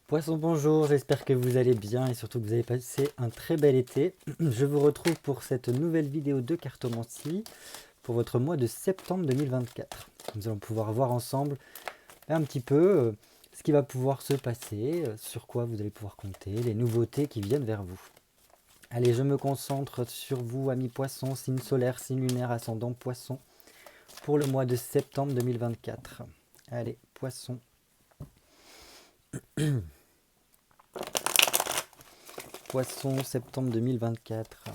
Poisson, bonjour, j'espère que vous allez bien et surtout que vous avez passé un très bel été. Je vous retrouve pour cette nouvelle vidéo de cartomancie pour votre mois de septembre 2024. Nous allons pouvoir voir ensemble un petit peu ce qui va pouvoir se passer, sur quoi vous allez pouvoir compter, les nouveautés qui viennent vers vous. Allez, je me concentre sur vous, amis poissons, signe solaire, signe lunaire, ascendant poisson, pour le mois de septembre 2024. Allez, poisson. Poisson, septembre 2024.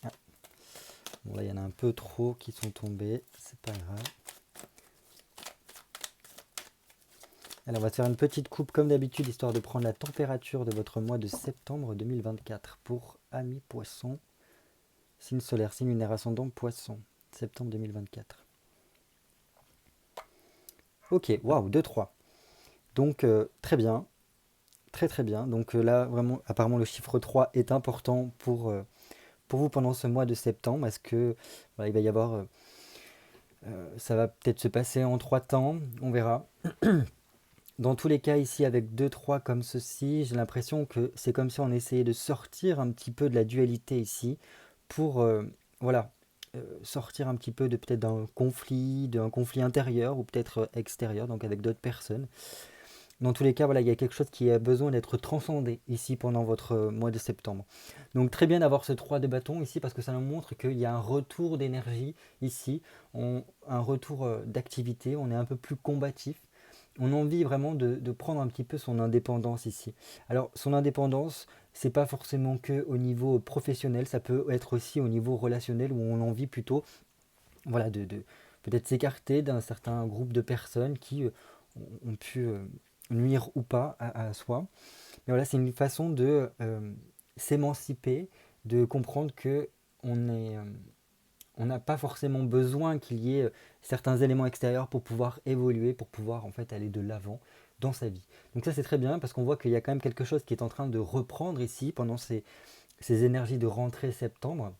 Ah. Bon, là, il y en a un peu trop qui sont tombés. C'est pas grave. Alors, on va faire une petite coupe comme d'habitude, histoire de prendre la température de votre mois de septembre 2024 pour amis poissons. Signe solaire, signe lunaire, ascendant poisson. Septembre 2024. Ok, waouh, 2-3. Donc, très bien. Très très bien. Donc là, vraiment, apparemment, le chiffre 3 est important pour vous pendant ce mois de septembre. Est-ce que voilà, il va y avoir... ça va peut-être se passer en 3 temps, on verra. Dans tous les cas, ici, avec 2-3 comme ceci, j'ai l'impression que c'est comme si on essayait de sortir un petit peu de la dualité ici pour voilà, sortir un petit peu de peut-être d'un conflit intérieur ou peut-être extérieur, donc avec d'autres personnes. Dans tous les cas, voilà, il y a quelque chose qui a besoin d'être transcendé ici pendant votre mois de septembre. Donc très bien d'avoir ce 3 de bâton ici parce que ça nous montre qu'il y a un retour d'énergie ici, un retour d'activité, on est un peu plus combatif. On a envie vraiment de prendre un petit peu son indépendance ici. Alors son indépendance, c'est pas forcément que au niveau professionnel, ça peut être aussi au niveau relationnel où on a envie plutôt voilà, de peut-être s'écarter d'un certain groupe de personnes qui ont pu nuire ou pas à soi. Mais voilà, c'est une façon de s'émanciper, de comprendre que on est, on n'a pas forcément besoin qu'il y ait certains éléments extérieurs pour pouvoir évoluer, pour pouvoir en fait aller de l'avant dans sa vie. Donc ça c'est très bien parce qu'on voit qu'il y a quand même quelque chose qui est en train de reprendre ici pendant ces énergies de rentrée septembre,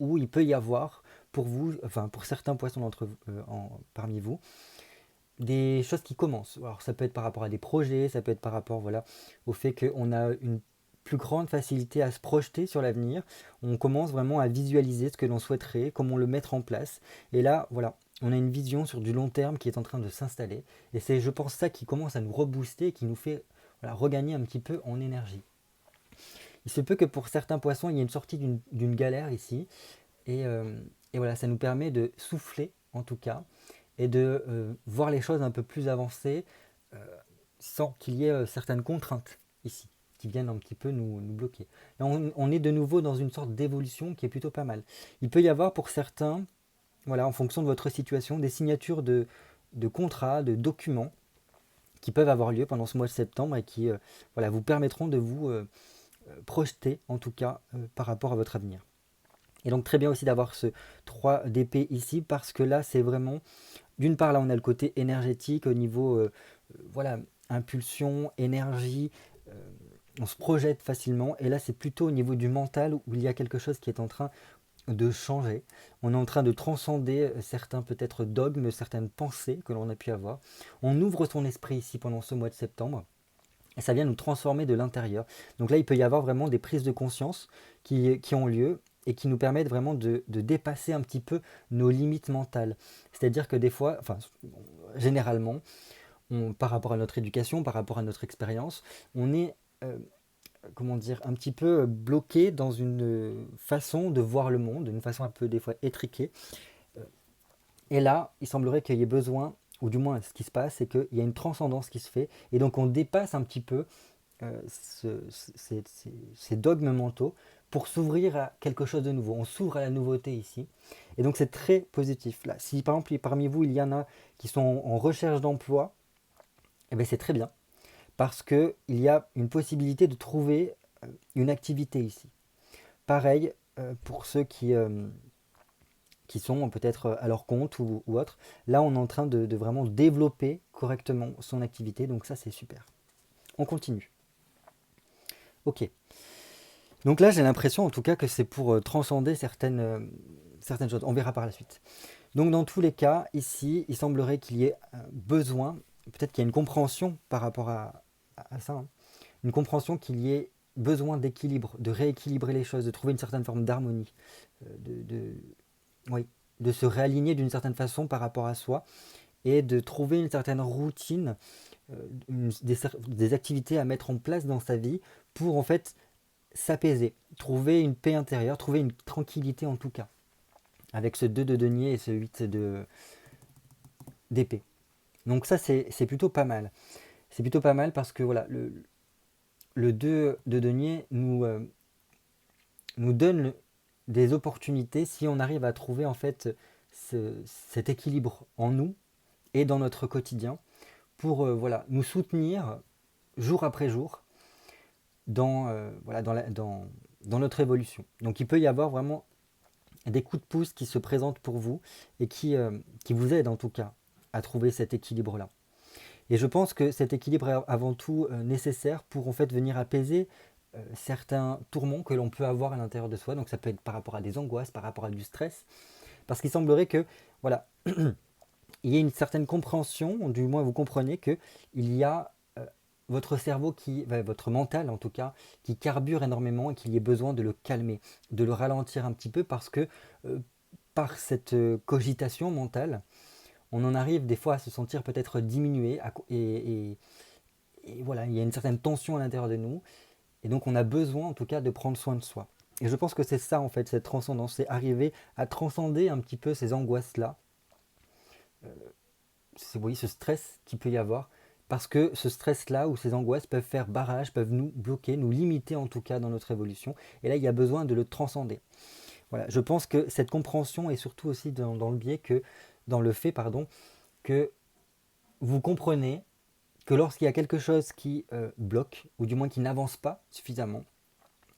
où il peut y avoir pour vous, enfin pour certains poissons parmi vous, des choses qui commencent. Alors ça peut être par rapport à des projets, ça peut être par rapport voilà, au fait qu'on a une plus grande facilité à se projeter sur l'avenir. On commence vraiment à visualiser ce que l'on souhaiterait, comment le mettre en place. Et là, voilà, on a une vision sur du long terme qui est en train de s'installer. Et c'est, je pense, ça qui commence à nous rebooster, qui nous fait voilà, regagner un petit peu en énergie. Il se peut que pour certains poissons, il y ait une sortie d'une galère ici. Et voilà, ça nous permet de souffler, en tout cas, et de voir les choses un peu plus avancées euh, sans qu'il y ait certaines contraintes ici qui viennent un petit peu nous bloquer. Là, on est de nouveau dans une sorte d'évolution qui est plutôt pas mal. Il peut y avoir pour certains, voilà, en fonction de votre situation, des signatures de contrats, de documents qui peuvent avoir lieu pendant ce mois de septembre et qui voilà, vous permettront de vous projeter, en tout cas, par rapport à votre avenir. Et donc très bien aussi d'avoir ce 3 d'épée ici parce que là c'est vraiment, d'une part là on a le côté énergétique au niveau, voilà, impulsion, énergie, euh, on se projette facilement et là c'est plutôt au niveau du mental où il y a quelque chose qui est en train de changer. On est en train de transcender certains peut-être dogmes, certaines pensées que l'on a pu avoir. On ouvre son esprit ici pendant ce mois de septembre et ça vient nous transformer de l'intérieur. Donc là, il peut y avoir vraiment des prises de conscience qui ont lieu et qui nous permettent vraiment de dépasser un petit peu nos limites mentales. C'est-à-dire que des fois, enfin, généralement, par rapport à notre éducation, par rapport à notre expérience, on est, comment dire, un petit peu bloqué dans une façon de voir le monde, une façon un peu des fois étriquée. Et là, il semblerait qu'il y ait besoin, ou du moins ce qui se passe, c'est qu'il y a une transcendance qui se fait, et donc on dépasse un petit peu ces dogmes mentaux pour s'ouvrir à quelque chose de nouveau. On s'ouvre à la nouveauté ici. Et donc c'est très positif. Là, si par exemple parmi vous il y en a qui sont en recherche d'emploi, eh bien, c'est très bien. Parce qu'il y a une possibilité de trouver une activité ici. Pareil pour ceux qui sont peut-être à leur compte ou autre. Là on est en train de vraiment développer correctement son activité. Donc ça c'est super. On continue. Ok. Donc là, j'ai l'impression en tout cas que c'est pour transcender certaines choses. On verra par la suite. Donc dans tous les cas, ici, il semblerait qu'il y ait besoin, peut-être qu'il y a une compréhension par rapport à ça, hein, une compréhension qu'il y ait besoin d'équilibre, de rééquilibrer les choses, de trouver une certaine forme d'harmonie, oui, de se réaligner d'une certaine façon par rapport à soi et de trouver une certaine routine, des activités à mettre en place dans sa vie pour en fait s'apaiser, trouver une paix intérieure, trouver une tranquillité en tout cas, avec ce 2 de denier et ce 8 d'épée. Donc ça c'est plutôt pas mal. C'est plutôt pas mal parce que voilà, le 2 de denier nous donne des opportunités si on arrive à trouver en fait cet équilibre en nous et dans notre quotidien pour voilà, nous soutenir jour après jour voilà, dans notre évolution. Donc il peut y avoir vraiment des coups de pouce qui se présentent pour vous et qui vous aident en tout cas à trouver cet équilibre-là. Et je pense que cet équilibre est avant tout nécessaire pour en fait venir apaiser certains tourments que l'on peut avoir à l'intérieur de soi. Donc ça peut être par rapport à des angoisses, par rapport à du stress. Parce qu'il semblerait que, voilà, il y ait une certaine compréhension, du moins vous comprenez qu'il y a votre cerveau, votre mental en tout cas, qui carbure énormément et qu'il y ait besoin de le calmer, de le ralentir un petit peu parce que par cette cogitation mentale, on en arrive des fois à se sentir peut-être diminué et voilà, il y a une certaine tension à l'intérieur de nous et donc on a besoin en tout cas de prendre soin de soi. Et je pense que c'est ça en fait, cette transcendance, c'est arriver à transcender un petit peu ces angoisses-là, vous voyez, ce stress qu'il peut y avoir, parce que ce stress-là ou ces angoisses peuvent faire barrage, peuvent nous bloquer, nous limiter en tout cas dans notre évolution. Et là, il y a besoin de le transcender. Voilà, je pense que cette compréhension est surtout aussi dans le biais que, dans le fait, pardon, que vous comprenez que lorsqu'il y a quelque chose qui bloque, ou du moins qui n'avance pas suffisamment,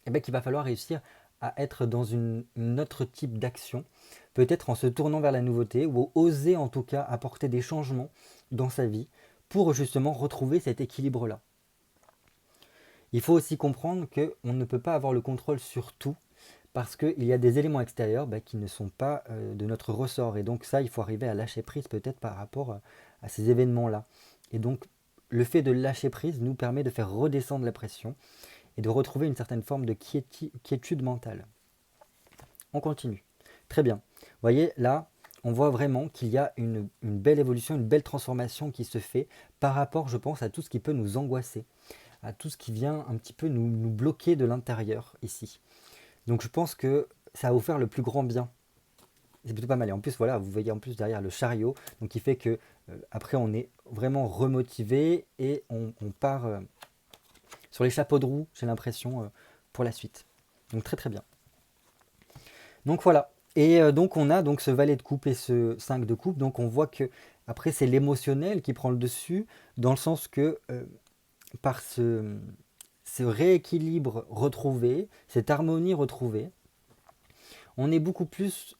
eh bien, qu'il va falloir réussir à être dans une autre type d'action, peut-être en se tournant vers la nouveauté, ou oser en tout cas apporter des changements dans sa vie pour justement retrouver cet équilibre-là. Il faut aussi comprendre qu'on ne peut pas avoir le contrôle sur tout, parce qu'il y a des éléments extérieurs qui ne sont pas de notre ressort. Et donc ça, il faut arriver à lâcher prise peut-être par rapport à ces événements-là. Et donc, le fait de lâcher prise nous permet de faire redescendre la pression et de retrouver une certaine forme de quiétude mentale. On continue. Très bien. Vous voyez, là, on voit vraiment qu'il y a une belle évolution, une belle transformation qui se fait par rapport, je pense, à tout ce qui peut nous angoisser, à tout ce qui vient un petit peu nous bloquer de l'intérieur ici. Donc je pense que ça va vous faire le plus grand bien. C'est plutôt pas mal. Et en plus, voilà, vous voyez en plus derrière le chariot, donc qui fait que après on est vraiment remotivé et on part sur les chapeaux de roue, j'ai l'impression, pour la suite. Donc très très bien. Donc voilà. Et donc on a donc ce valet de coupe et ce 5 de coupe. Donc on voit que après c'est l'émotionnel qui prend le dessus, dans le sens que par ce rééquilibre retrouvé, cette harmonie retrouvée, on est beaucoup plus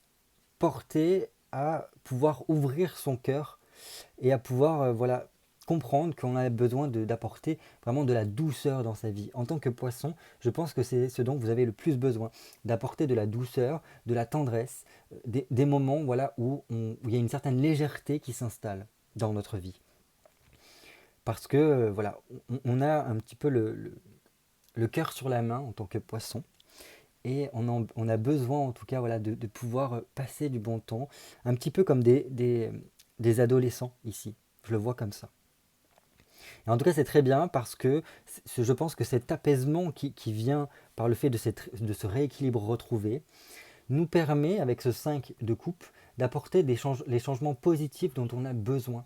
porté à pouvoir ouvrir son cœur et à pouvoir voilà, comprendre qu'on a besoin d'apporter vraiment de la douceur dans sa vie. En tant que poisson, je pense que c'est ce dont vous avez le plus besoin, d'apporter de la douceur, de la tendresse, des moments voilà, où il y a une certaine légèreté qui s'installe dans notre vie. Parce que voilà, on a un petit peu le cœur sur la main en tant que poisson. Et on a besoin en tout cas voilà, de pouvoir passer du bon temps, un petit peu comme des adolescents ici. Je le vois comme ça. Et en tout cas, c'est très bien parce que je pense que cet apaisement qui vient par le fait de ce rééquilibre retrouvé nous permet, avec ce 5 de coupe, d'apporter les changements positifs dont on a besoin.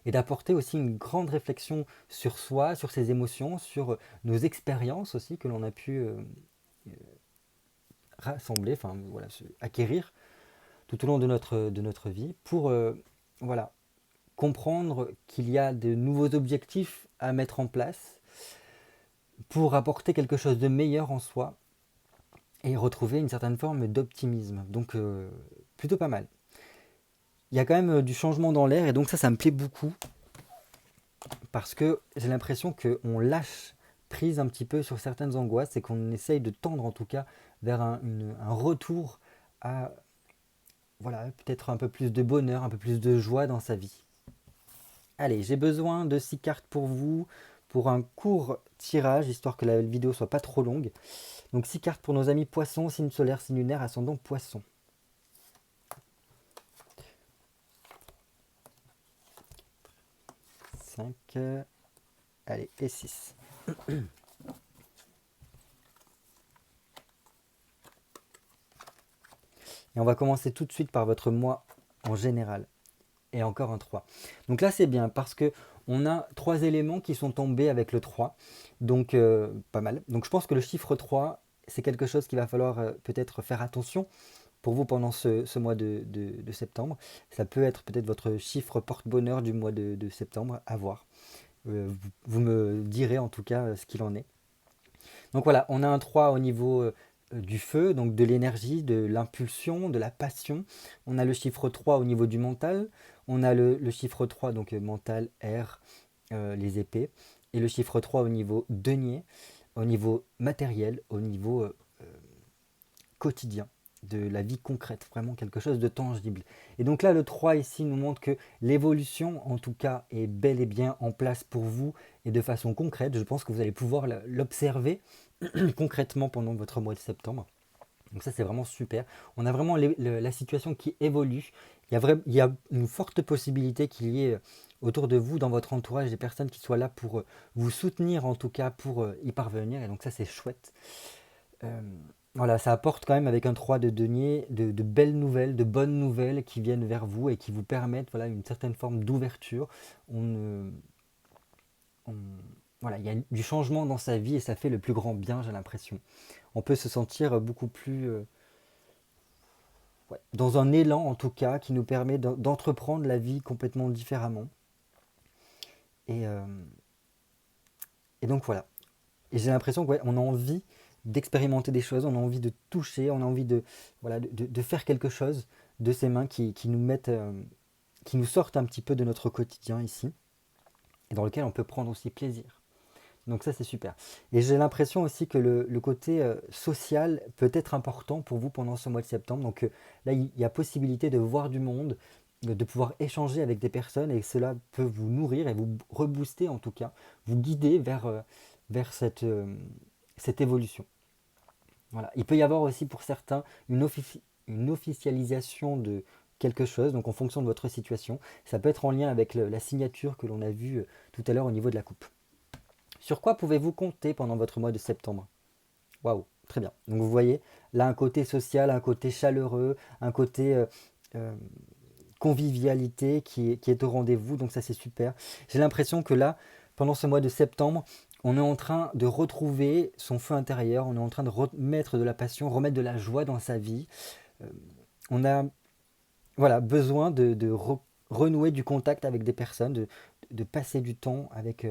Et d'apporter aussi une grande réflexion sur soi, sur ses émotions, sur nos expériences aussi que l'on a pu rassembler, enfin voilà, acquérir tout au long de notre vie pour voilà, comprendre qu'il y a de nouveaux objectifs à mettre en place pour apporter quelque chose de meilleur en soi et retrouver une certaine forme d'optimisme. Donc plutôt pas mal. Il y a quand même du changement dans l'air et donc ça me plaît beaucoup parce que j'ai l'impression qu'on lâche prise un petit peu sur certaines angoisses et qu'on essaye de tendre en tout cas vers un retour à voilà, peut-être un peu plus de bonheur, un peu plus de joie dans sa vie. Allez, j'ai besoin de 6 cartes pour vous, pour un court tirage, histoire que la vidéo soit pas trop longue. Donc 6 cartes pour nos amis poissons, signe solaire, signe lunaire, ascendant poisson. 5, allez, et 6. Et on va commencer tout de suite par votre mois en général. Et encore un 3. Donc là c'est bien parce que on a 3 éléments qui sont tombés avec le 3. Donc pas mal. Donc je pense que le chiffre 3, c'est quelque chose qu'il va falloir peut-être faire attention pour vous pendant ce mois de septembre. Ça peut être peut-être votre chiffre porte-bonheur du mois de septembre, à voir. Vous me direz en tout cas ce qu'il en est. Donc voilà, on a un 3 au niveau du feu, donc de l'énergie, de l'impulsion, de la passion. On a le chiffre 3 au niveau du mental. On a le chiffre 3, donc mental, air, les épées. Et le chiffre 3 au niveau denier, au niveau matériel, au niveau quotidien, de la vie concrète, vraiment quelque chose de tangible. Et donc là, le 3 ici nous montre que l'évolution, en tout cas, est bel et bien en place pour vous et de façon concrète. Je pense que vous allez pouvoir l'observer concrètement pendant votre mois de septembre. Donc ça, c'est vraiment super. On a vraiment la situation qui évolue. Il y a une forte possibilité qu'il y ait autour de vous, dans votre entourage, des personnes qui soient là pour vous soutenir, en tout cas pour y parvenir. Et donc ça, c'est chouette. Euh, voilà, ça apporte quand même avec un 3 de denier de belles nouvelles, de bonnes nouvelles qui viennent vers vous et qui vous permettent voilà, une certaine forme d'ouverture. On, on- voilà, il y a du changement dans sa vie et ça fait le plus grand bien, j'ai l'impression. On peut se sentir beaucoup plus ouais, dans un élan en tout cas qui nous permet d'entreprendre la vie complètement différemment. Et, euh, et donc voilà. Et j'ai l'impression qu'on ouais, a envie d'expérimenter des choses, on a envie de toucher, on a envie de, voilà, de faire quelque chose de ces mains qui nous mettent, qui nous sortent un petit peu de notre quotidien ici, et dans lequel on peut prendre aussi plaisir. Donc ça c'est super. Et j'ai l'impression aussi que le côté social peut être important pour vous pendant ce mois de septembre. Donc là il y a possibilité de voir du monde, de pouvoir échanger avec des personnes et cela peut vous nourrir et vous rebooster en tout cas, vous guider vers cette évolution. Voilà. Il peut y avoir aussi pour certains une officialisation de quelque chose, donc en fonction de votre situation. Ça peut être en lien avec la signature que l'on a vue tout à l'heure au niveau de la coupe. Sur quoi pouvez-vous compter pendant votre mois de septembre? Waouh, très bien. Donc vous voyez, là un côté social, un côté chaleureux, un côté euh, convivialité qui est au rendez-vous, donc ça c'est super. J'ai l'impression que là, pendant ce mois de septembre, on est en train de retrouver son feu intérieur, on est en train de remettre de la passion, remettre de la joie dans sa vie. Euh, on a voilà, besoin de renouer du contact avec des personnes, de passer du temps avec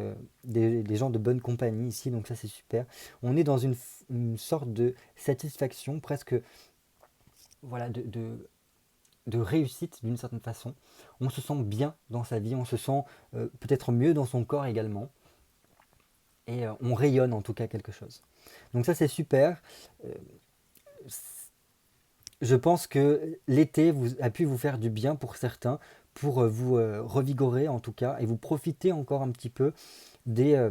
des gens de bonne compagnie ici, donc ça c'est super. On est dans une sorte de satisfaction, presque voilà, de réussite d'une certaine façon. On se sent bien dans sa vie, on se sent peut-être mieux dans son corps également, et on rayonne en tout cas quelque chose. Donc ça c'est super. Euh, je pense que l'été a pu vous faire du bien pour certains, pour vous revigorer en tout cas, et vous profiter encore un petit peu des, euh,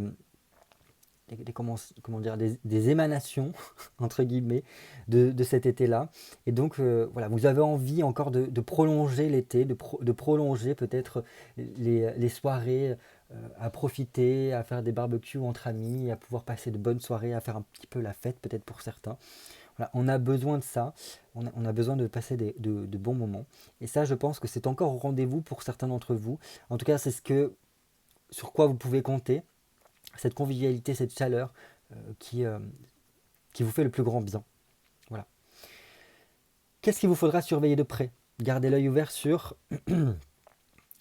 comment dire, des émanations, entre guillemets, de cet été-là. Et donc, voilà, vous avez envie encore de prolonger l'été, de prolonger peut-être les soirées, à profiter, à faire des barbecues entre amis, à pouvoir passer de bonnes soirées, à faire un petit peu la fête peut-être pour certains. Voilà, on a besoin de ça, on a besoin de passer de bons moments. Et ça, je pense que c'est encore au rendez-vous pour certains d'entre vous. En tout cas, c'est sur quoi vous pouvez compter, cette convivialité, cette chaleur euh, qui, euh, qui vous fait le plus grand bien. Voilà. Qu'est-ce qu'il vous faudra surveiller de près? Gardez l'œil ouvert sur...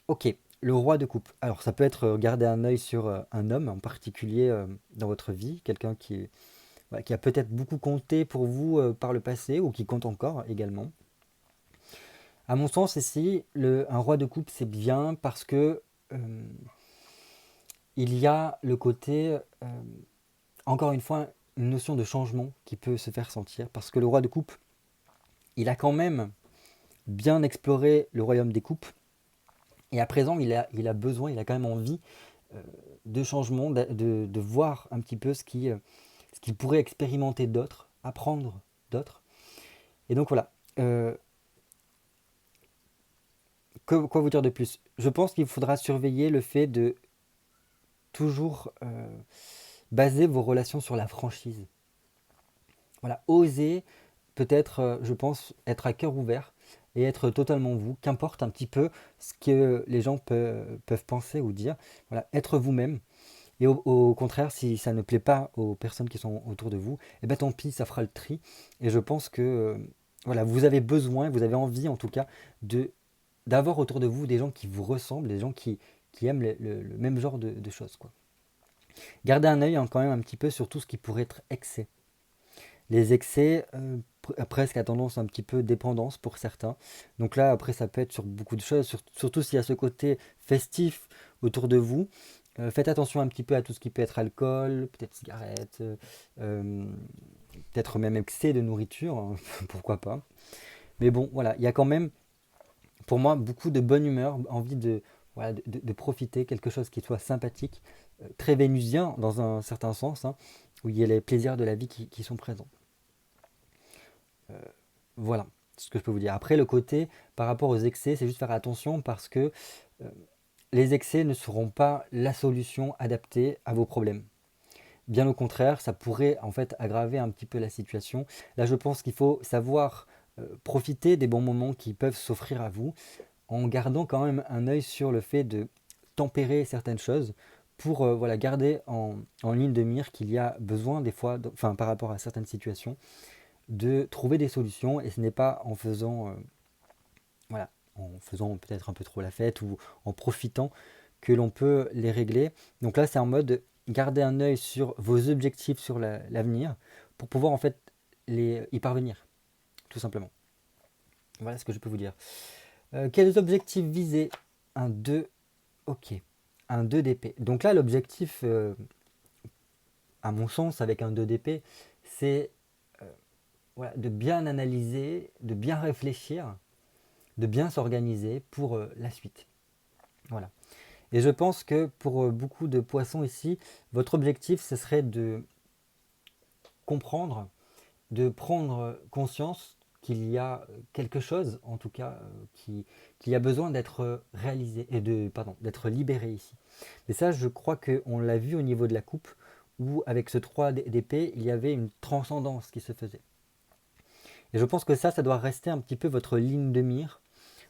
Ok, le roi de coupe. Alors ça peut être garder un œil sur un homme en particulier dans votre vie, quelqu'un voilà, qui a peut-être beaucoup compté pour vous par le passé ou qui compte encore également. À mon sens, ici, un roi de coupe, c'est bien parce que euh, il y a le côté, encore une fois, une notion de changement qui peut se faire sentir. Parce que le roi de coupe, il a quand même bien exploré le royaume des coupes. Et à présent, il a besoin, il a quand même envie euh, de changement, de voir un petit peu ce qu'il pourrait expérimenter d'autres, apprendre d'autres. Et donc voilà. Quoi vous dire de plus? Je pense qu'il faudra surveiller le fait de toujours baser vos relations sur la franchise. Voilà, oser peut-être, je pense, être à cœur ouvert et être totalement vous, qu'importe un petit peu ce que les gens peuvent penser ou dire. Voilà, être vous-même. Et au contraire, si ça ne plaît pas aux personnes qui sont autour de vous, eh ben tant pis, ça fera le tri. Et je pense que voilà, vous avez besoin, vous avez envie en tout cas de d'avoir autour de vous des gens qui vous ressemblent, des gens qui aiment le même genre de choses, quoi. Gardez un œil quand même un petit peu sur tout ce qui pourrait être excès. Les excès, presque à tendance un petit peu dépendance pour certains. Donc là, après, ça peut être sur beaucoup de choses, surtout s'il y a ce côté festif autour de vous. Faites attention un petit peu à tout ce qui peut être alcool, peut-être cigarette, euh, peut-être même excès de nourriture, hein, pourquoi pas. Mais bon, voilà, il y a quand même, pour moi, beaucoup de bonne humeur, envie voilà, de profiter, quelque chose qui soit sympathique, très vénusien dans un certain sens, hein, où il y a les plaisirs de la vie qui sont présents. Voilà ce que je peux vous dire. Après, le côté par rapport aux excès, c'est juste faire attention parce que euh, les excès ne seront pas la solution adaptée à vos problèmes. Bien au contraire, ça pourrait en fait aggraver un petit peu la situation. Là, je pense qu'il faut savoir profiter des bons moments qui peuvent s'offrir à vous en gardant quand même un œil sur le fait de tempérer certaines choses pour voilà, garder en ligne de mire qu'il y a besoin des fois, enfin par rapport à certaines situations, de trouver des solutions et ce n'est pas en faisant, voilà, en faisant peut-être un peu trop la fête ou en profitant que l'on peut les régler. Donc là, c'est en mode garder un œil sur vos objectifs sur l'avenir pour pouvoir en fait y parvenir, tout simplement. Voilà ce que je peux vous dire. Quels objectifs viser? Un 2, ok. Un 2 d'épée. Donc là, l'objectif, à mon sens, avec un 2 d'épée, c'est voilà, de bien analyser, de bien réfléchir, de bien s'organiser pour la suite. Voilà. Et je pense que pour beaucoup de poissons ici, votre objectif, ce serait de comprendre, de prendre conscience qu'il y a quelque chose, en tout cas, qui a besoin d'être réalisé et d'être libéré ici. Et ça, je crois qu'on l'a vu au niveau de la coupe, où avec ce 3 d'épée, il y avait une transcendance qui se faisait. Et je pense que ça doit rester un petit peu votre ligne de mire.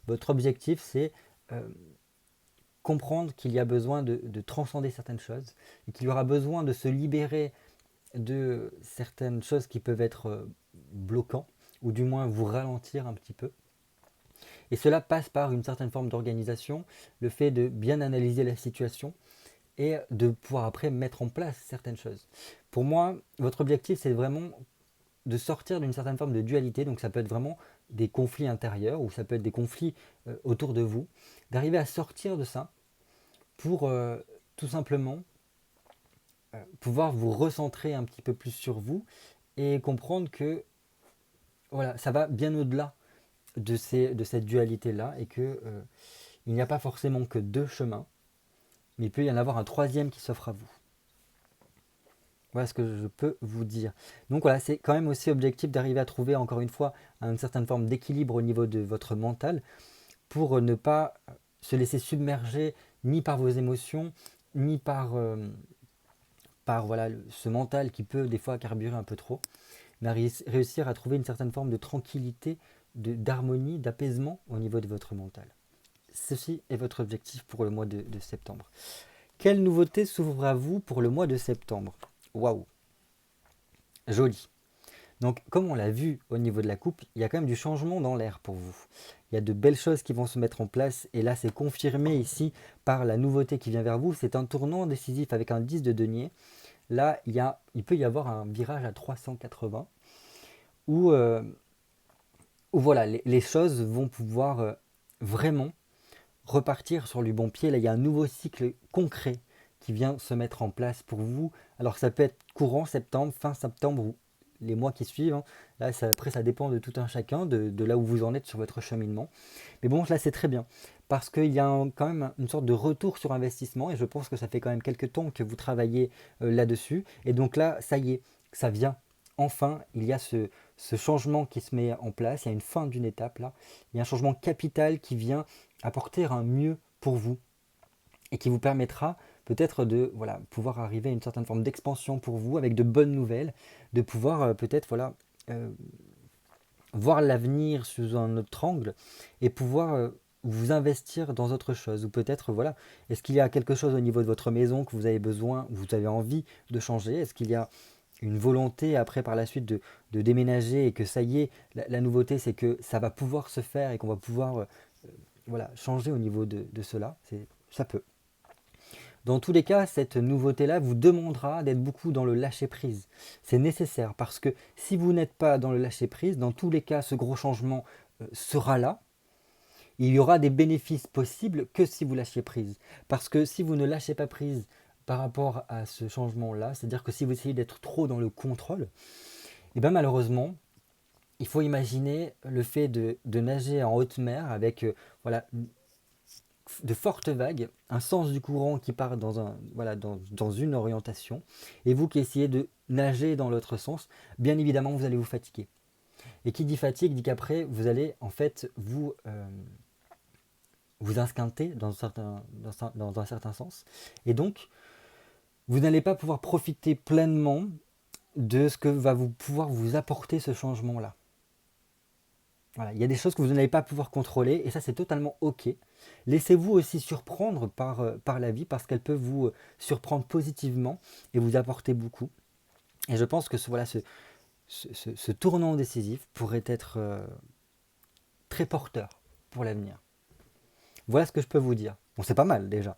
Votre objectif, c'est euh, comprendre qu'il y a besoin de transcender certaines choses et qu'il y aura besoin de se libérer de certaines choses qui peuvent être bloquants ou du moins vous ralentir un petit peu. Et cela passe par une certaine forme d'organisation, le fait de bien analyser la situation et de pouvoir après mettre en place certaines choses. Pour moi, votre objectif, c'est vraiment de sortir d'une certaine forme de dualité, donc ça peut être vraiment des conflits intérieurs ou ça peut être des conflits autour de vous, d'arriver à sortir de ça pour tout simplement pouvoir vous recentrer un petit peu plus sur vous et comprendre que voilà, ça va bien au-delà de cette dualité-là et que il n'y a pas forcément que deux chemins, mais il peut y en avoir un troisième qui s'offre à vous. Voilà ce que je peux vous dire. Donc voilà, c'est quand même aussi objectif d'arriver à trouver encore une fois une certaine forme d'équilibre au niveau de votre mental pour ne pas se laisser submerger ni par vos émotions, ni par voilà, ce mental qui peut des fois carburer un peu trop, mais à réussir à trouver une certaine forme de tranquillité, d'harmonie, d'apaisement au niveau de votre mental. Ceci est votre objectif pour le mois de septembre. Quelle nouveauté s'ouvre à vous pour le mois de septembre? Waouh, joli. Donc, comme on l'a vu au niveau de la coupe, il y a quand même du changement dans l'air pour vous. Il y a de belles choses qui vont se mettre en place et là, c'est confirmé ici par la nouveauté qui vient vers vous. C'est un tournant décisif avec un 10 de denier. Là, il peut y avoir un virage à 380 où, où voilà, les choses vont pouvoir vraiment repartir sur du bon pied. Là, il y a un nouveau cycle concret qui vient se mettre en place pour vous. Alors, ça peut être courant septembre, fin septembre ou les mois qui suivent, hein. Là, après, ça dépend de tout un chacun, de là où vous en êtes sur votre cheminement. Mais bon, là, c'est très bien. Parce qu'il y a quand même une sorte de retour sur investissement. Et je pense que ça fait quand même quelques temps que vous travaillez là-dessus. Et donc là, ça y est, ça vient. Enfin, il y a ce changement qui se met en place. Il y a une fin d'une étape là. Il y a un changement capital qui vient apporter un mieux pour vous et qui vous permettra peut-être de voilà, pouvoir arriver à une certaine forme d'expansion pour vous avec de bonnes nouvelles, de pouvoir peut-être voilà, euh, voir l'avenir sous un autre angle et pouvoir vous investir dans autre chose. Ou peut-être, voilà, est-ce qu'il y a quelque chose au niveau de votre maison que vous avez besoin, vous avez envie de changer? Est-ce qu'il y a une volonté après par la suite de déménager et que ça y est, la nouveauté c'est que ça va pouvoir se faire et qu'on va pouvoir voilà, changer au niveau de cela? Ça peut. Dans tous les cas, cette nouveauté-là vous demandera d'être beaucoup dans le lâcher-prise. C'est nécessaire parce que si vous n'êtes pas dans le lâcher-prise, dans tous les cas, ce gros changement sera là. Il y aura des bénéfices possibles que si vous lâchez prise. Parce que si vous ne lâchez pas prise par rapport à ce changement-là, c'est-à-dire que si vous essayez d'être trop dans le contrôle, et bien malheureusement, il faut imaginer le fait de nager en haute mer avec voilà, de fortes vagues, un sens du courant qui part voilà, dans une orientation, et vous qui essayez de nager dans l'autre sens, bien évidemment vous allez vous fatiguer. Et qui dit fatigue dit qu'après vous allez en fait vous insquinter dans un certain sens, et donc vous n'allez pas pouvoir profiter pleinement de ce que va pouvoir vous apporter ce changement-là. Voilà, il y a des choses que vous n'allez pas pouvoir contrôler et ça c'est totalement ok. Laissez-vous aussi surprendre par la vie parce qu'elle peut vous surprendre positivement et vous apporter beaucoup. Et je pense que voilà, ce tournant décisif pourrait être très porteur pour l'avenir. Voilà ce que je peux vous dire. Bon, c'est pas mal déjà.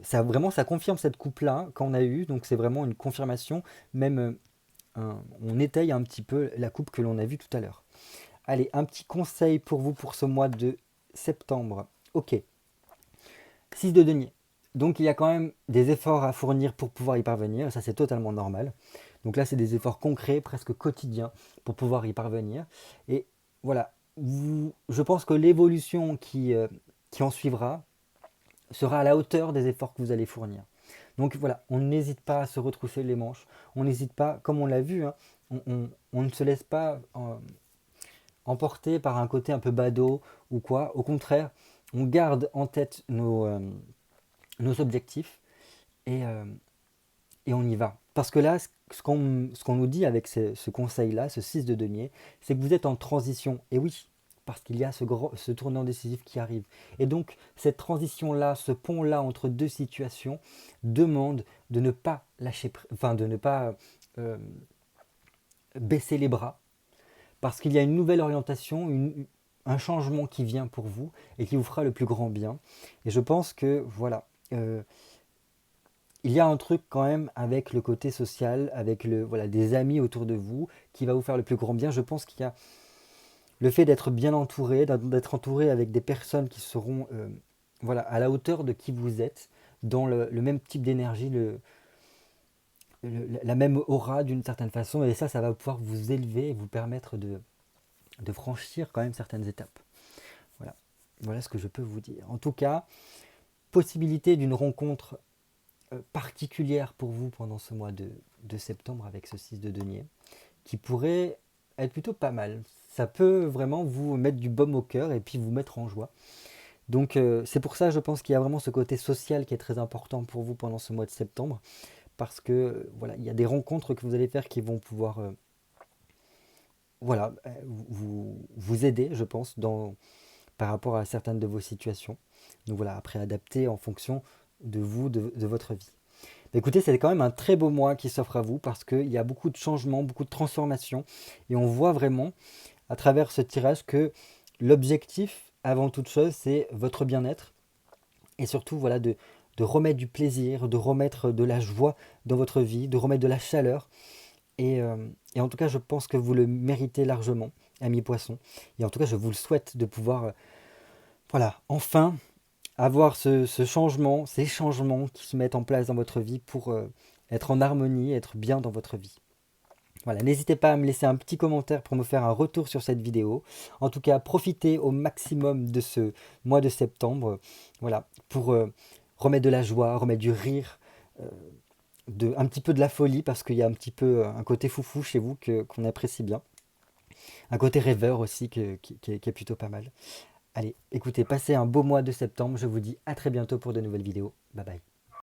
Ça vraiment, ça confirme cette coupe-là qu'on a eue, donc c'est vraiment une confirmation. Même, on étaye un petit peu la coupe que l'on a vue tout à l'heure. Allez, un petit conseil pour vous pour ce mois de septembre. Ok, 6 de denier. Donc il y a quand même des efforts à fournir pour pouvoir y parvenir, ça c'est totalement normal. Donc là c'est des efforts concrets, presque quotidiens, pour pouvoir y parvenir. Et voilà, je pense que l'évolution qui en suivra sera à la hauteur des efforts que vous allez fournir. Donc voilà, on n'hésite pas à se retrousser les manches, on n'hésite pas, comme on l'a vu, hein, on ne se laisse pas emporter par un côté un peu badaud ou quoi. Au contraire, on garde en tête nos objectifs et, et on y va. Parce que là, ce qu'on nous dit avec ce conseil-là, ce 6 de denier, c'est que vous êtes en transition. Et oui, parce qu'il y a ce tournant décisif qui arrive. Et donc, cette transition-là, ce pont-là entre deux situations, demande de ne pas lâcher, enfin de ne pas euh, baisser les bras, parce qu'il y a une nouvelle orientation, un changement qui vient pour vous et qui vous fera le plus grand bien. Et je pense que voilà, il y a un truc quand même avec le côté social, avec voilà, des amis autour de vous, qui va vous faire le plus grand bien. Je pense qu'il y a le fait d'être bien entouré, d'être entouré avec des personnes qui seront voilà, à la hauteur de qui vous êtes, dans le même type d'énergie, la même aura d'une certaine façon, et ça va pouvoir vous élever et vous permettre de franchir quand même certaines étapes. Voilà. Voilà ce que je peux vous dire. En tout cas, possibilité d'une rencontre particulière pour vous pendant ce mois de septembre avec ce 6 de denier, qui pourrait être plutôt pas mal. Ça peut vraiment vous mettre du baume au cœur et puis vous mettre en joie. Donc c'est pour ça je pense qu'il y a vraiment ce côté social qui est très important pour vous pendant ce mois de septembre, parce que voilà, il y a des rencontres que vous allez faire qui vont pouvoir voilà, vous aider, je pense, par rapport à certaines de vos situations. Donc voilà, après adapter en fonction de vous, de votre vie. Mais écoutez, c'est quand même un très beau mois qui s'offre à vous parce qu'il y a beaucoup de changements, beaucoup de transformations. Et on voit vraiment à travers ce tirage que l'objectif, avant toute chose, c'est votre bien-être. Et surtout, voilà, de remettre du plaisir, de remettre de la joie dans votre vie, de remettre de la chaleur. Et en tout cas, je pense que vous le méritez largement, amis poissons. Et en tout cas, je vous le souhaite de pouvoir, voilà, enfin avoir ce changement, ces changements qui se mettent en place dans votre vie pour être en harmonie, être bien dans votre vie. Voilà, n'hésitez pas à me laisser un petit commentaire pour me faire un retour sur cette vidéo. En tout cas, profitez au maximum de ce mois de septembre, voilà, pour remettre de la joie, remettre du rire, euh, un petit peu de la folie, parce qu'il y a un petit peu un côté foufou chez vous qu'on apprécie bien. Un côté rêveur aussi qui est plutôt pas mal. Allez, écoutez, passez un beau mois de septembre. Je vous dis à très bientôt pour de nouvelles vidéos. Bye bye.